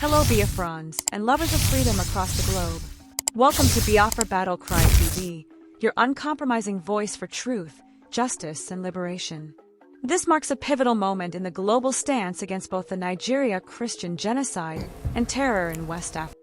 Hello Biafrans and lovers of freedom across the globe. Welcome to Biafra Battle Cry TV, your uncompromising voice for truth, justice, and liberation. This marks a pivotal moment in the global stance against both the Nigeria Christian genocide and terror in West Africa.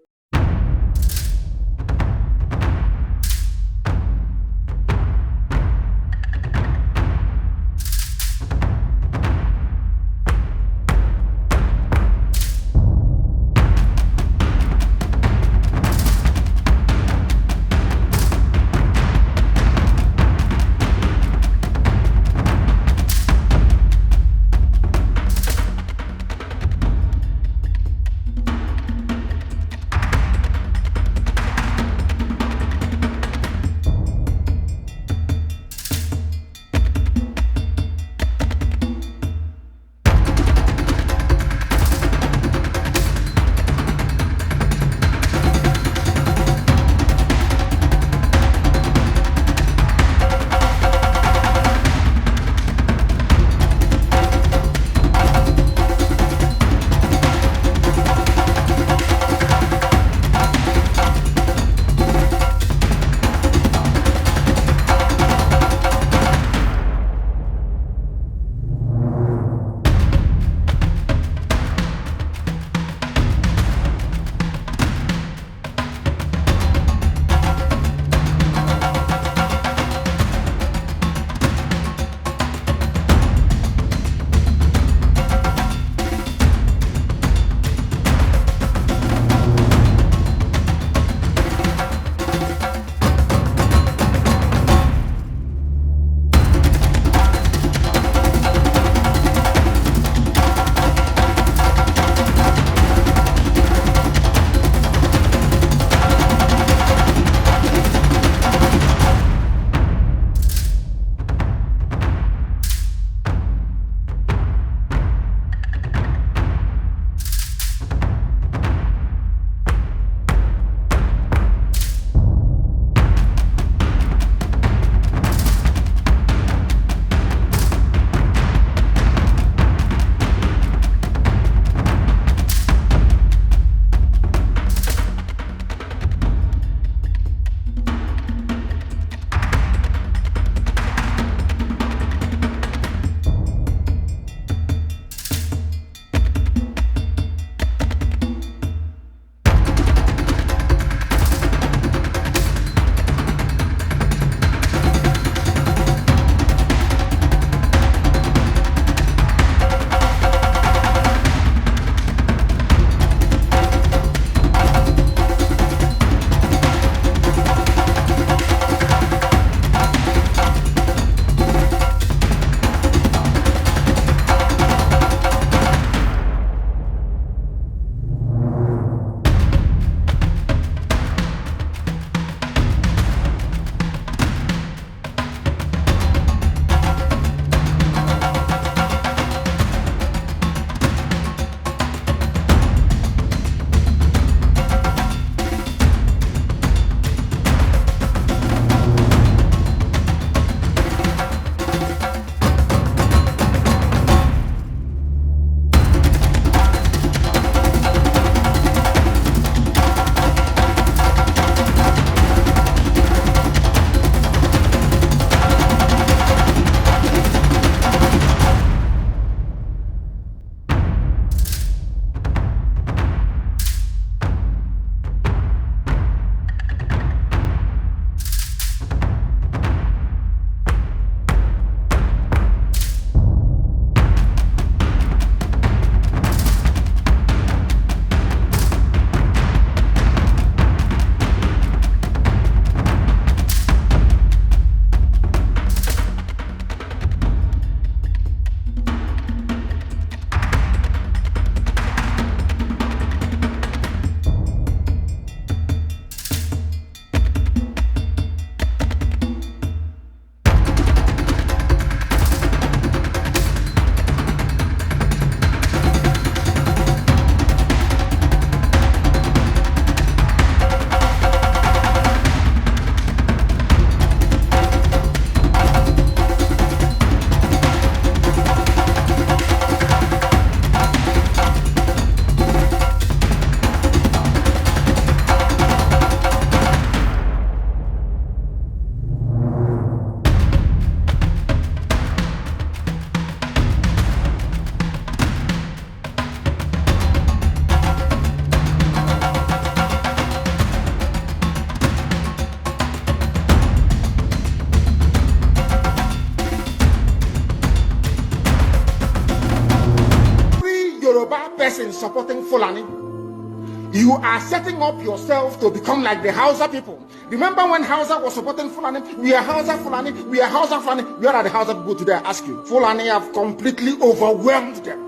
in supporting Fulani. You are setting up yourself to become like the Hausa people. Remember when Hausa was supporting Fulani? We are Hausa Fulani, we are Hausa Fulani. Where are the Hausa people today? I ask you. Fulani have completely overwhelmed them.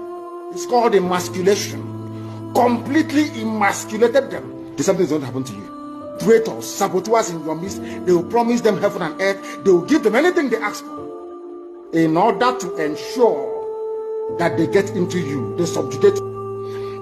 It's called emasculation. Completely emasculated them. Something is going to happen to you. Traitors, saboteurs in your midst, they will promise them heaven and earth. They will give them anything they ask for in order to ensure that they get into you. They subjugate.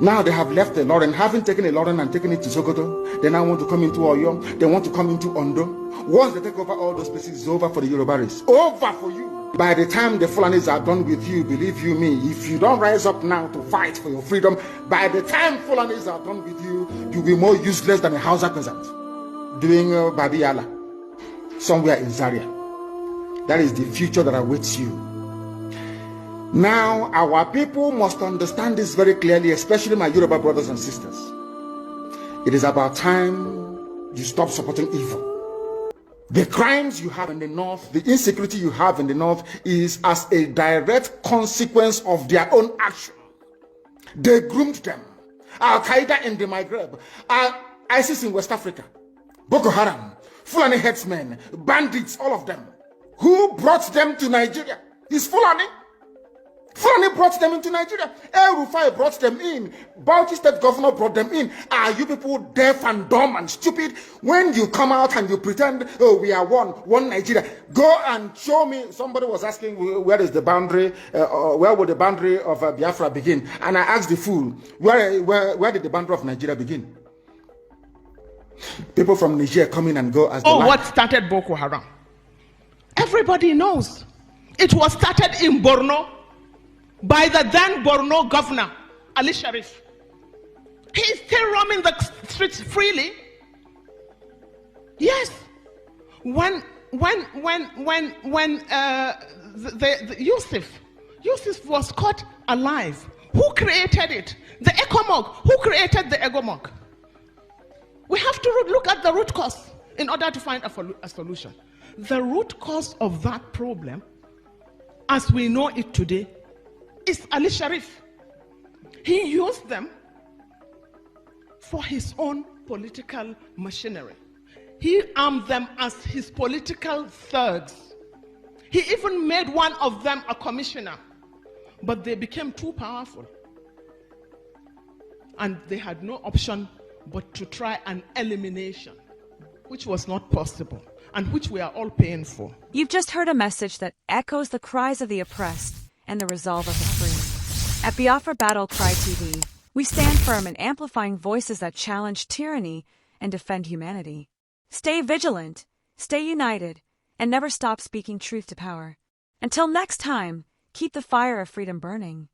Now they have left the Lauren, having taken a Lauren and taken it to Sokoto. They now want to come into Oyo. They want to come into Ondo. Once they take over all those places, it's over for the Yoruba race. Over for you. By the time the Fulanis are done with you, believe you me, if you don't rise up now to fight for your freedom, by the time Fulanis are done with you, you'll be more useless than a Hausa peasant doing Babiala somewhere in Zaria. That is the future that awaits you. Now, our people must understand this very clearly, especially my Yoruba brothers and sisters. It is about time you stop supporting evil. The crimes you have in the north, the insecurity you have in the north is as a direct consequence of their own action. They groomed them. Al-Qaeda in the Maghreb, ISIS in West Africa, Boko Haram, Fulani headsmen, bandits, all of them. Who brought them to Nigeria? It's Fulani. Fulani brought them into Nigeria. Eruku brought them in. Bauchi State Governor brought them in. Are you people deaf and dumb and stupid? When you come out and you pretend, oh, we are one Nigeria. Go and show me. Somebody was asking, where is the boundary? Where would the boundary of Biafra begin? And I asked the fool, where did the boundary of Nigeria begin? People from Nigeria come in and go as oh, what started Boko Haram? Everybody knows. It was started in Borno by the then Borno governor, Ali Sharif. He is still roaming the streets freely. Yes. When Yusuf was caught alive, who created it? The Ecomog. Who created the Ecomog? We have to look at the root cause in order to find a solution. The root cause of that problem, as we know it today, is Ali Sharif. He used them for his own political machinery. He armed them as his political thugs. He even made one of them a commissioner, but they became too powerful. And they had no option but to try an elimination, which was not possible, and which we are all paying for. You've just heard a message that echoes the cries of the oppressed and the resolve of the free. At Biafra Battle Cry TV, we stand firm in amplifying voices that challenge tyranny and defend humanity. Stay vigilant, stay united, and never stop speaking truth to power. Until next time, keep the fire of freedom burning.